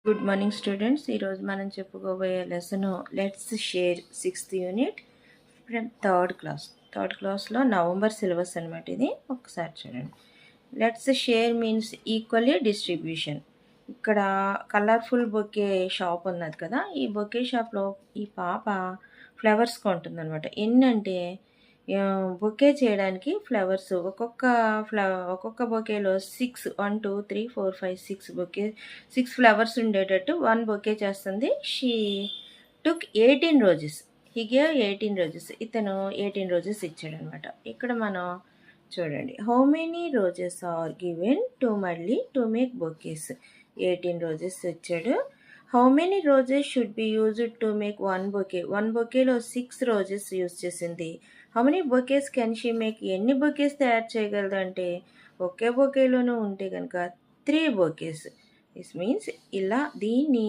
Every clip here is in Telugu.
Good morning students. ఈరోజు మనం చెప్పుకోబోయే lesson let's share 6th unit from third క్లాస్లో నవంబర్ సిలబస్ అనమాట. ఇది ఒకసారి చూడండి. Let's share means equally distribution. ఇక్కడ కలర్ఫుల్ బొకే షాప్ ఉన్నది కదా, ఈ బొకే షాప్లో ఈ పాప ఫ్లవర్స్ కొంటుందన్నమాట. ఎన్నంటే బొకే చేయడానికి ఫ్లవర్స్ ఒక్కొక్క బొకేలో 6 1 2 3 4 5 6 ఫ్లవర్స్ ఉండేటట్టు 1 బొకే చేస్తుంది. She took 18 roses. He gave 18 roses. ఇతను 18 రోజెస్ ఇచ్చాడనమాట. ఇక్కడ మనం చూడండి, how many roses are given to మళ్ళీ టు మేక్ బొకేస్. 18 రోజెస్ ఇచ్చాడు. How many roses should be used to make 1 bouquet. 1 బొకేలో 6 రోజెస్ యూజ్ చేసింది. How many bouquets can she make. ఎన్ని బొకేస్ తయారు చేయగలదు అంటే ఒకే బొకేలోనూ ఉంటే కనుక 3 బొకేస్. దిస్ మీన్స్ ఇలా దీన్ని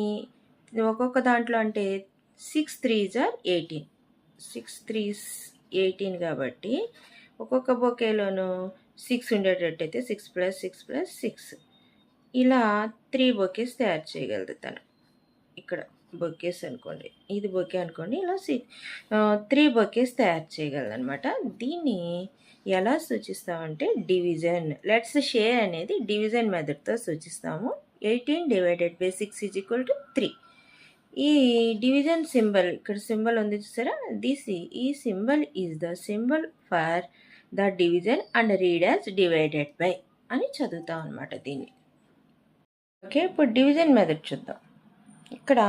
ఒక్కొక్క దాంట్లో అంటే 6 3s are 18. 6 3s 18 కాబట్టి ఒక్కొక్క బొకేలోనూ 6 ఉండేటట్టయితే 6 + 6 + 6 ఇలా 3 బొకేస్ తయారు చేయగలదు తను. ఇక్కడ బొకేస్ అనుకోండి, ఇది బొకే అనుకోండి, ఇలా 3 బొకేస్ తయారు చేయగలదనమాట. దీన్ని ఎలా సూచిస్తామంటే డివిజన్. లెట్స్ షేర్ అనేది డివిజన్ మెథడ్తో సూచిస్తాము. 18 డివైడెడ్ బై 6 = 3. ఈ డివిజన్ సింబల్, ఇక్కడ సింబల్ ఉంది చూసారా, ఈ symbol is the symbol for the division and read as divided by అని చదువుతాం అనమాట దీన్ని. ఓకే, ఇప్పుడు డివిజన్ మెథడ్ చూద్దాం. ఇక్కడ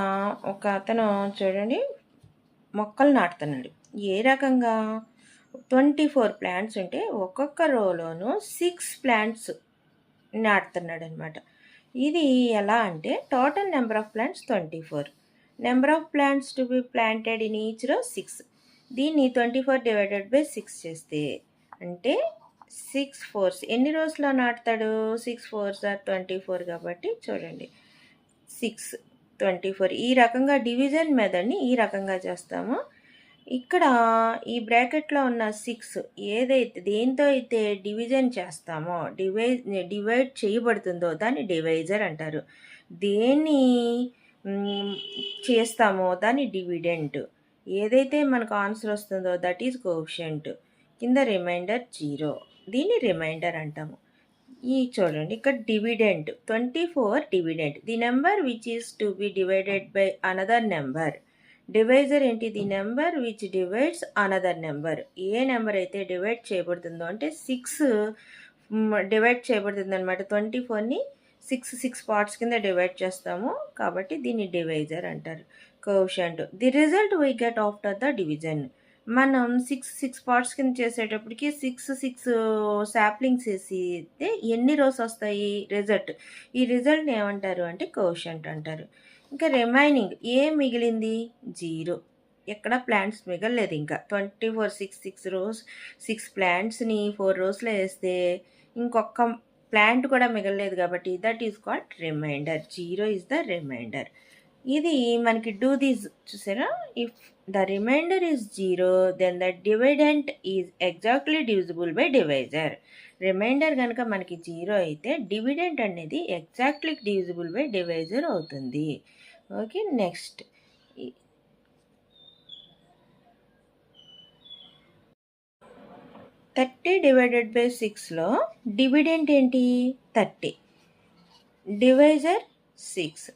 ఒక అతను చూడండి మొక్కలు నాటుతున్నాడు. ఏ రకంగా 24 ప్లాంట్స్ ఉంటే ఒక్కొక్క రోలోనూ 6 ప్లాంట్స్ నాటుతున్నాడు అనమాట. ఇది ఎలా అంటే total number of plants 24, number of plants to be planted in each row 6. దీన్ని 24 డివైడెడ్ బై 6 చేస్తే అంటే 6 4s. ఎన్ని రోజులో నాటుతాడు? 6 4s are 24 కాబట్టి చూడండి 6 24. ఈ రకంగా డివిజన్ మెథడ్ని ఈ రకంగా చేస్తాము. ఇక్కడ ఈ బ్రాకెట్లో ఉన్న 6 దేంతో అయితే డివిజన్ చేస్తామో, డివైడ్ చేయబడుతుందో దాన్ని డివైజర్ అంటారు. దేన్ని చేస్తామో దాన్ని డివిడెంట్. ఏదైతే మనకు ఆన్సర్ వస్తుందో దట్ ఈజ్ కోఎఫిషియంట్. కింద రిమైండర్ 0, దీన్ని రిమైండర్ అంటాము. ఈ చూడండి ఇక్కడ dividend 24 dividend. The number which is to be divided by another number. Divisor ఏంటి? The number which divides another number. ఏ నెంబర్ అయితే డివైడ్ చేయబడుతుందో అంటే 6 డివైడ్ చేయబడుతుంది అనమాట. 24ని 6 పార్ట్స్ కింద డివైడ్ చేస్తాము కాబట్టి దీన్ని డివైజర్ అంటారు. Coefficient. The result we get after the division. మనం 6 పార్ట్స్ కింద చేసేటప్పటికి 6 శాప్లింగ్స్ వేసితే ఎన్ని రోస్ వస్తాయి? రిజల్ట్. ఈ రిజల్ట్ని ఏమంటారు అంటే కోఎఫిషియంట్ అంటారు. ఇంకా రిమైనింగ్ ఏం మిగిలింది? 0. ఎక్కడ ప్లాంట్స్ మిగలలేదు. ఇంకా 24 6 రోస్, 6 ప్లాంట్స్ని 4 రోస్లో వేస్తే ఇంకొక ప్లాంట్ కూడా మిగలలేదు కాబట్టి that is called remainder. 0 is the remainder. ఇది మనకి డూ దిస్ చూసారా. If the remainder is 0 then the dividend is exactly divisible by divisor. Remainder కనుక మనకి 0 అయితే డివిడెంట్ అనేది ఎగ్జాక్ట్లీ డివిజిబుల్ బై డివైజర్ అవుతుంది. ఓకే, నెక్స్ట్ 30 డివైడెడ్ బై 6లో డివిడెంట్ ఏంటి? 30, divisor 6,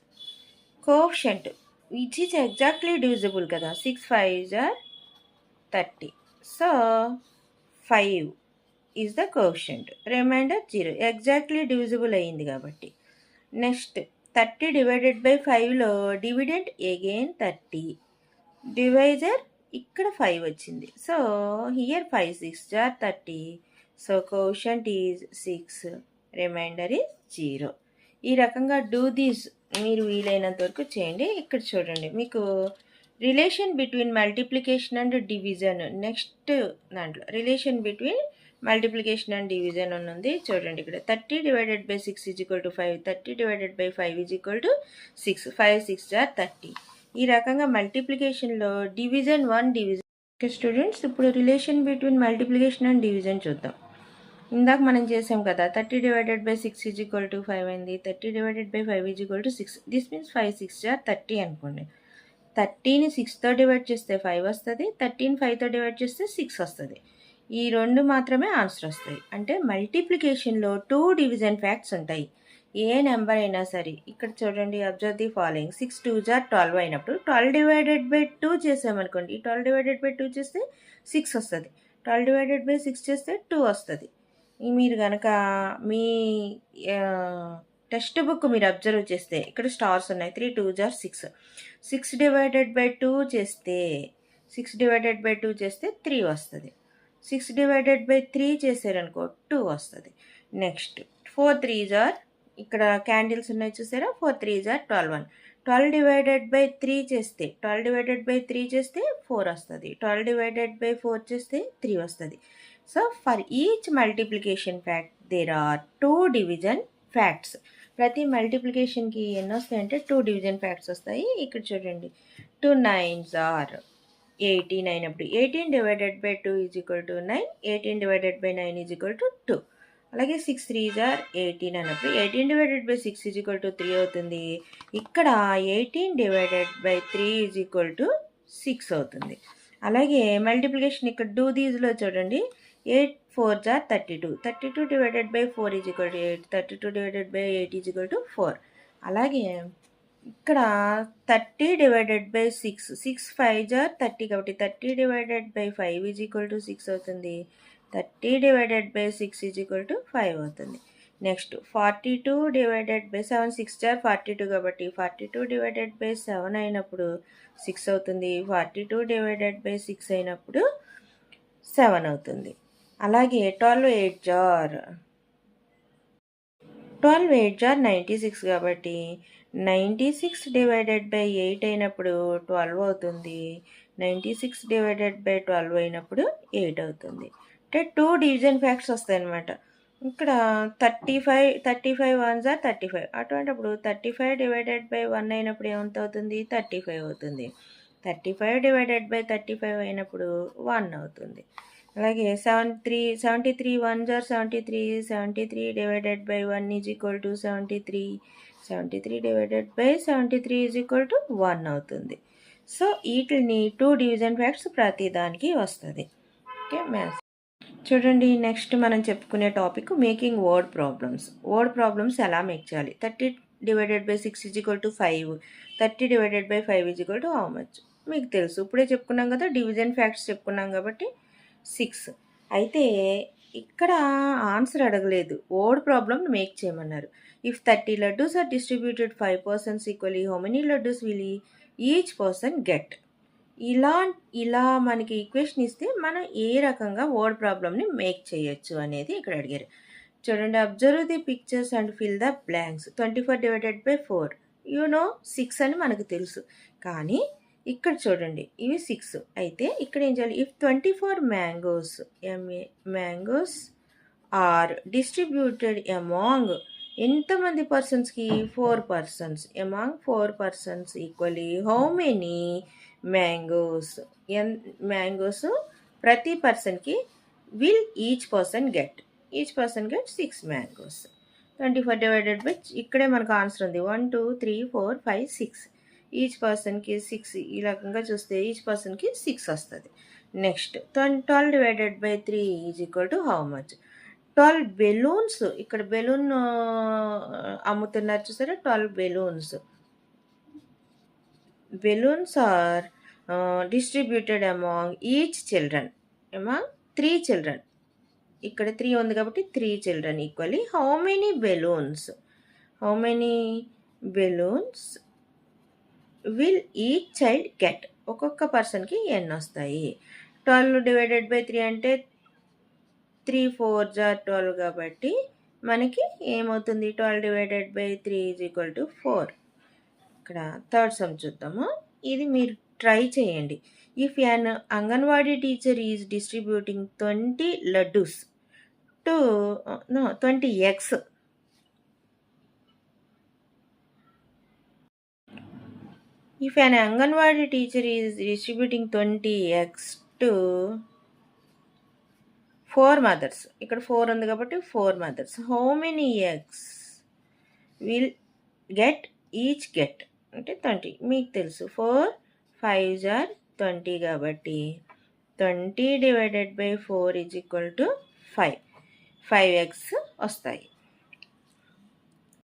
coefficient which is exactly divisible కదా. 6 5s are 30, so 5 is the coefficient. Remainder 0, exactly divisible అయ్యింది కాబట్టి. నెక్స్ట్ 30 డివైడెడ్ బై 5లో డివిడెంట్ అగైన్ 30, డివైజర్ ఇక్కడ 5 వచ్చింది. So here 5 6s are 30, so coefficient is 6, remainder is 0. ఈ రకంగా డూ దీస్ మీరు వీలైనంత వరకు చేయండి. ఇక్కడ చూడండి మీకు relation between multiplication and division. Next దాంట్లో relation between multiplication and division అని ఉంది. చూడండి ఇక్కడ 30 divided by 6 = 5, 30 divided by 5 = 6, 5 6s are 30. ఈ రకంగా మల్టిప్లికేషన్లో డివిజన్ 1 డివిజన్. ఓకే స్టూడెంట్స్, ఇప్పుడు relation between multiplication and division చూద్దాం. ఇందాక మనం చేసాం కదా, 30/6 ఈజ్ ఈక్వల్ టు 5 అయింది. 30/5 is equal to 6. This means 5 6 జార్ 30 అనుకోండి. 30ని 6తో డివైడ్ చేస్తే 5 వస్తుంది. 30ని 5తో డివైడ్ చేస్తే 6 వస్తుంది. ఈ రెండు మాత్రమే ఆన్సర్ వస్తాయి. అంటే మల్టిప్లికేషన్లో 2 డివిజన్ ఫ్యాక్ట్స్ ఉంటాయి. ఏ నెంబర్ అయినా సరే. ఇక్కడ చూడండి, అబ్జర్వ్ ది ఫాలోయింగ్. 6 2 జార్ 12 అయినప్పుడు 12/2 చేసామనుకోండి. 12/2 చేస్తే 6 వస్తుంది. 12/6 చేస్తే 2 వస్తుంది. మీరు కనుక మీ టెక్స్ట్ బుక్ మీరు అబ్జర్వ్ చేస్తే ఇక్కడ స్టార్స్ ఉన్నాయి. 3 2 జార్ 6. 6/2 చేస్తే 6/2 చేస్తే 3 వస్తుంది. 6/3 చేశారనుకో 2 వస్తుంది. నెక్స్ట్ 4 3 జార్, ఇక్కడ క్యాండిల్స్ ఉన్నాయి చూసారా, 4 3 జార్ 12. 12/3 చేస్తే 12/3 చేస్తే 4 వస్తుంది. 12/4 చేస్తే 3 వస్తుంది. So for each multiplication fact there are 2 division facts. ప్రతి మల్టిప్లికేషన్కి ఎన్ని వస్తాయంటే 2 డివిజన్ ఫ్యాక్ట్స్ వస్తాయి. ఇక్కడ చూడండి, 2 9s ఆర్ 18 అయినప్పుడు 18/2 is equal to 9. 18/9 is equal to 2. అలాగే 6 3s ఆర్ 18 అన్నప్పుడు 18/6 ఈజ్ ఈక్వల్ టు 3 అవుతుంది. ఇక్కడ 18/3 ఈజ్ ఈక్వల్ టు 6 అవుతుంది. అలాగే మల్టిప్లికేషన్ ఇక్కడ డూ దీస్లో చూడండి, 8 4s are 32. 32/4 is equal to 8. 32/8 is equal to 4. అలాగే ఇక్కడ 30/6. 6 5s ఆర్ 30 కాబట్టి 30/5 ఈజ్ ఈక్వల్ టు 6 అవుతుంది. 30/6 ఈజ్ ఈక్వల్ టు 5 అవుతుంది. నెక్స్ట్ 42/7. 6 జార్ 42 కాబట్టి 42/7 అయినప్పుడు 6 అవుతుంది. 42/6 అయినప్పుడు 7 అవుతుంది. అలాగే 12 8 జార్ 96 కాబట్టి 96/8 అయినప్పుడు 12 అవుతుంది. 96/12 అయినప్పుడు 8 అవుతుంది. అంటే 2 డివిజన్ ఫ్యాక్ట్స్ వస్తాయి అన్నమాట. ఇక్కడ 35 1s ఆర్ 35. అటువంటిప్పుడు 35/1 అయినప్పుడు ఏమంత అవుతుంది, 35 అవుతుంది. 35/35 అయినప్పుడు 1 అవుతుంది. అలాగే 73 1s are 73. 73/1 is equal to 73. 73/73 is equal to 1 అవుతుంది. సో వీటిని 2 డివిజన్ ఫ్యాక్ట్స్ ప్రతి దానికి వస్తుంది. ఓకే, మ్యాథ్స్ చూడండి. నెక్స్ట్ మనం చెప్పుకునే topic making word problems. Word problems ఎలా మేక్ చేయాలి. 30/6 is equal to 5. 30/5 is equal to how much మీకు తెలుసు. ఇప్పుడే చెప్పుకున్నాం కదా, డివిజన్ ఫ్యాక్ట్స్ చెప్పుకున్నాం కాబట్టి 6. అయితే ఇక్కడ ఆన్సర్ అడగలేదు, వర్డ్ ప్రాబ్లమ్ మేక్ చేయమన్నారు. If 30 laddoos are distributed 5 persons equally, how many laddoos will each person get. ఇలా మనకి ఈక్వేషన్ ఇస్తే మనం ఏ రకంగా వర్డ్ ప్రాబ్లమ్ని మేక్ చేయొచ్చు అనేది ఇక్కడ అడిగారు. చూడండి, observe the pictures and fill the blanks. 24/4 6 అని మనకు తెలుసు. కానీ ఇక్కడ చూడండి, ఇవి 6 అయితే ఇక్కడ ఏం చేయాలి. If 24 mangoes are distributed among ఎంతమంది పర్సన్స్కి, 4 persons. Among 4 persons equally how many mangoes ప్రతి పర్సన్కి will each person get 6 mangoes. 24/, ఇక్కడే మనకు ఆన్సర్ ఉంది. 1 2 3 4 5 6. ఈచ్ పర్సన్కి 6. ఈ రకంగా చూస్తే ఈచ్ పర్సన్కి 6 వస్తుంది. Next 12/3 is equal to how much. 12 balloons, ఇక్కడ బెలూన్ అమ్ముతున్నారు చూసారా, 12 balloons are distributed among each children, among 3 children. ఇక్కడ 3 ఉంది కాబట్టి 3 children equally how many balloons will each child get. ఒక్కొక్క పర్సన్కి ఎన్ని వస్తాయి. 12/3 అంటే 3 4s ఆర్ 12 కాబట్టి మనకి ఏమవుతుంది, 12/3 ఈజ్ ఈక్వల్ టు 4. ఇక్కడ థర్డ్ సమ్ చూద్దాము. ఇది మీరు ట్రై చేయండి. If an anganwadi teacher is distributing 20 laddus to 20 eggs. If an Anganwadi teacher is distributing 20 eggs to 4 mothers, ఇక్కడ 4 ఉంది కాబట్టి 4 mothers. How many eggs will get each get అంటే 20. మీకు తెలుసు 4 5s are 20 కాబట్టి 20 / 4 = 5 eggs వస్తాయి.